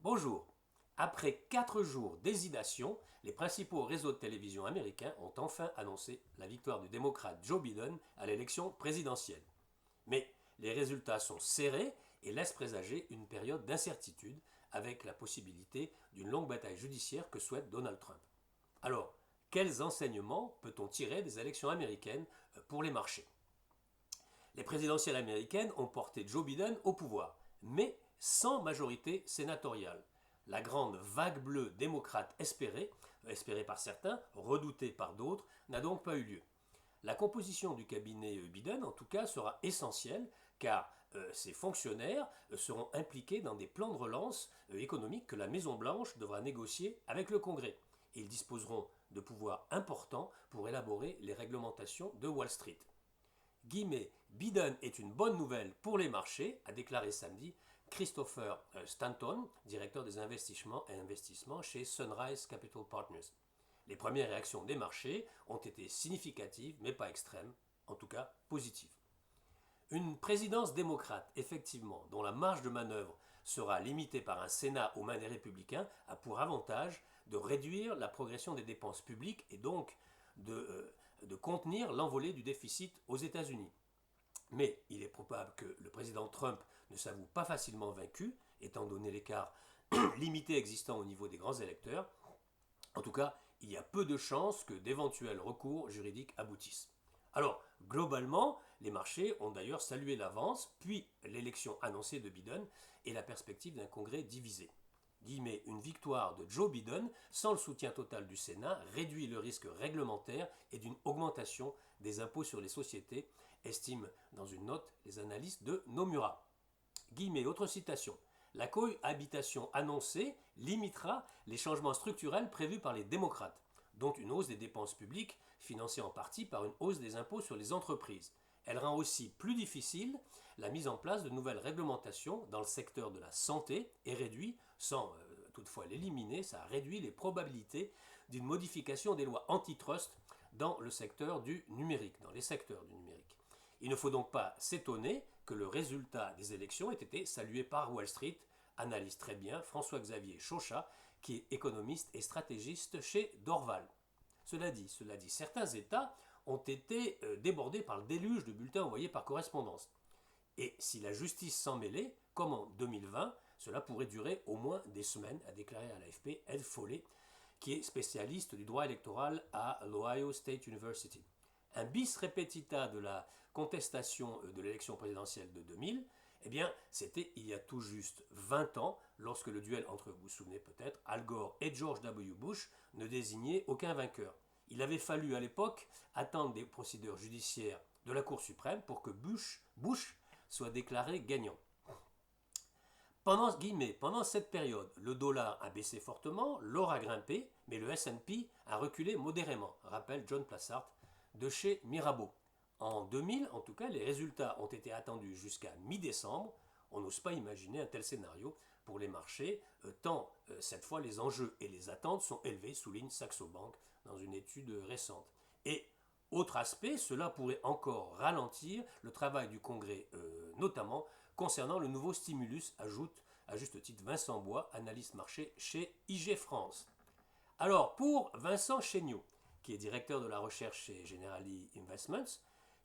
Bonjour. Après 4 jours d'hésitation, les principaux réseaux de télévision américains ont enfin annoncé la victoire du démocrate Joe Biden à l'élection présidentielle. Mais les résultats sont serrés et laissent présager une période d'incertitude avec la possibilité d'une longue bataille judiciaire que souhaite Donald Trump. Alors, quels enseignements peut-on tirer des élections américaines pour les marchés? Les présidentielles américaines ont porté Joe Biden au pouvoir, mais sans majorité sénatoriale. La grande vague bleue démocrate espérée par certains, redoutée par d'autres, n'a donc pas eu lieu. La composition du cabinet Biden, en tout cas, sera essentielle car ces fonctionnaires seront impliqués dans des plans de relance économiques que la Maison-Blanche devra négocier avec le Congrès. Et ils disposeront de pouvoirs importants pour élaborer les réglementations de Wall Street. Biden est une bonne nouvelle pour les marchés, a déclaré samedi Christopher Stanton, directeur des investissements chez Sunrise Capital Partners. Les premières réactions des marchés ont été significatives, mais pas extrêmes, en tout cas positives. Une présidence démocrate, effectivement, dont la marge de manœuvre sera limitée par un Sénat aux mains des républicains, a pour avantage de réduire la progression des dépenses publiques et donc de contenir l'envolée du déficit aux États-Unis. Mais il est probable que le président Trump ne s'avoue pas facilement vaincu, étant donné l'écart limité existant au niveau des grands électeurs. En tout cas, il y a peu de chances que d'éventuels recours juridiques aboutissent. Alors, globalement, les marchés ont d'ailleurs salué l'avance, puis l'élection annoncée de Biden et la perspective d'un congrès divisé. Une victoire de Joe Biden sans le soutien total du Sénat réduit le risque réglementaire et d'une augmentation des impôts sur les sociétés, estiment dans une note les analystes de Nomura. Autre citation. La cohabitation annoncée limitera les changements structurels prévus par les démocrates, dont une hausse des dépenses publiques financée en partie par une hausse des impôts sur les entreprises. Elle rend aussi plus difficile la mise en place de nouvelles réglementations dans le secteur de la santé et réduit, sans toutefois l'éliminer, ça réduit les probabilités d'une modification des lois antitrust dans le secteur du numérique, dans les secteurs du numérique. Il ne faut donc pas s'étonner que le résultat des élections ait été salué par Wall Street, analyse très bien François-Xavier Chauchat, qui est économiste et stratégiste chez Dorval. Cela dit, certains États ont été débordés par le déluge de bulletins envoyés par correspondance. Et si la justice s'en mêlait, comme en 2020, cela pourrait durer au moins des semaines, a déclaré à l'AFP Ed Foley, qui est spécialiste du droit électoral à l'Ohio State University. Un bis repetita de la contestation de l'élection présidentielle de 2000, c'était il y a tout juste 20 ans, lorsque le duel entre, vous vous souvenez peut-être, Al Gore et George W. Bush ne désignait aucun vainqueur. Il avait fallu à l'époque attendre des procédures judiciaires de la Cour suprême pour que Bush soit déclaré gagnant. Pendant cette période, le dollar a baissé fortement, l'or a grimpé, mais le S&P a reculé modérément, rappelle John Plassart de chez Mirabeau. En 2000, en tout cas, les résultats ont été attendus jusqu'à mi-décembre. On n'ose pas imaginer un tel scénario pour les marchés, tant cette fois les enjeux et les attentes sont élevés, souligne Saxo Bank dans une étude récente. Et autre aspect, cela pourrait encore ralentir le travail du Congrès, notamment concernant le nouveau stimulus, ajoute à juste titre Vincent Bois, analyste marché chez IG France. Alors, pour Vincent Chéniaud, qui est directeur de la recherche chez Generali Investments,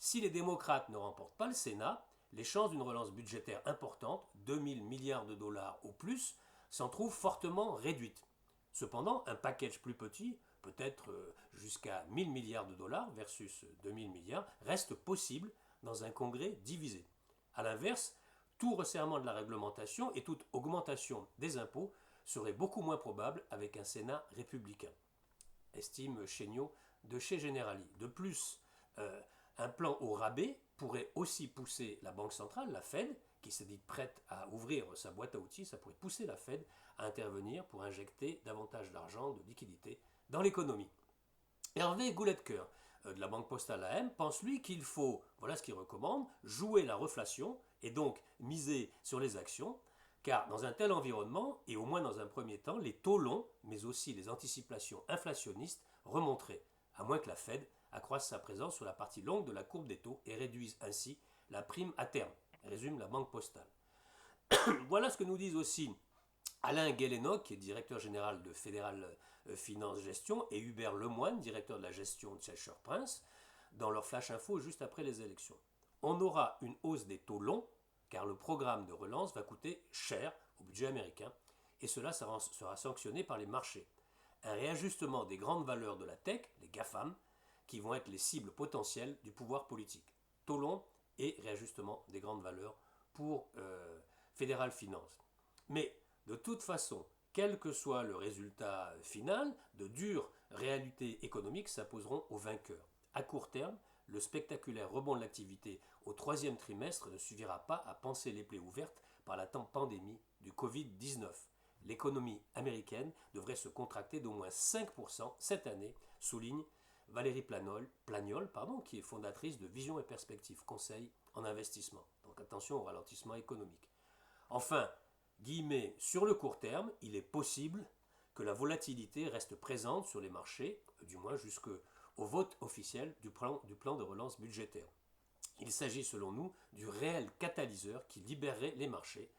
si les démocrates ne remportent pas le Sénat, les chances d'une relance budgétaire importante, 2000 milliards de dollars ou plus, s'en trouvent fortement réduites. Cependant, un package plus petit, peut-être jusqu'à 1000 milliards de dollars versus 2000 milliards, reste possible dans un congrès divisé. A l'inverse, tout resserrement de la réglementation et toute augmentation des impôts serait beaucoup moins probable avec un Sénat républicain, estime Chéniaud de chez Generali. De plus, un plan au rabais pourrait aussi pousser la Banque centrale, la Fed, qui s'est dite prête à ouvrir sa boîte à outils, ça pourrait pousser la Fed à intervenir pour injecter davantage d'argent, de liquidités dans l'économie. Hervé Gouletker, de la Banque Postale AM, pense lui qu'il faut, voilà ce qu'il recommande, jouer la reflation et donc miser sur les actions, car dans un tel environnement, et au moins dans un premier temps, les taux longs, mais aussi les anticipations inflationnistes remonteraient, à moins que la Fed accroisse sa présence sur la partie longue de la courbe des taux et réduise ainsi la prime à terme, résume la Banque Postale. Voilà ce que nous disent aussi Alain Guélénoc, qui est directeur général de Fédéral Finance Gestion, et Hubert Lemoine, directeur de la gestion de Cheshire Prince, dans leur flash info juste après les élections. On aura une hausse des taux longs, car le programme de relance va coûter cher au budget américain, et cela sera sanctionné par les marchés. Un réajustement des grandes valeurs de la tech, les GAFAM, qui vont être les cibles potentielles du pouvoir politique. Taux long et réajustement des grandes valeurs pour Fédéral Finance. Mais de toute façon, quel que soit le résultat final, de dures réalités économiques s'imposeront aux vainqueurs. À court terme, le spectaculaire rebond de l'activité au troisième trimestre ne suffira pas à panser les plaies ouvertes par la pandémie du Covid-19. L'économie américaine devrait se contracter d'au moins 5% cette année, souligne Valérie Plagnol, qui est fondatrice de Vision et Perspectives Conseil en investissement. Donc attention au ralentissement économique. Enfin, guillemets, sur le court terme, il est possible que la volatilité reste présente sur les marchés, du moins jusqu'au vote officiel du plan de relance budgétaire. Il s'agit selon nous du réel catalyseur qui libérerait les marchés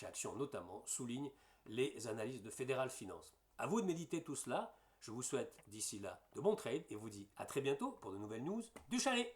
actions notamment, soulignent les analyses de Fédéral Finance. À vous de méditer tout cela. Je vous souhaite d'ici là de bons trades et vous dis à très bientôt pour de nouvelles news du chalet.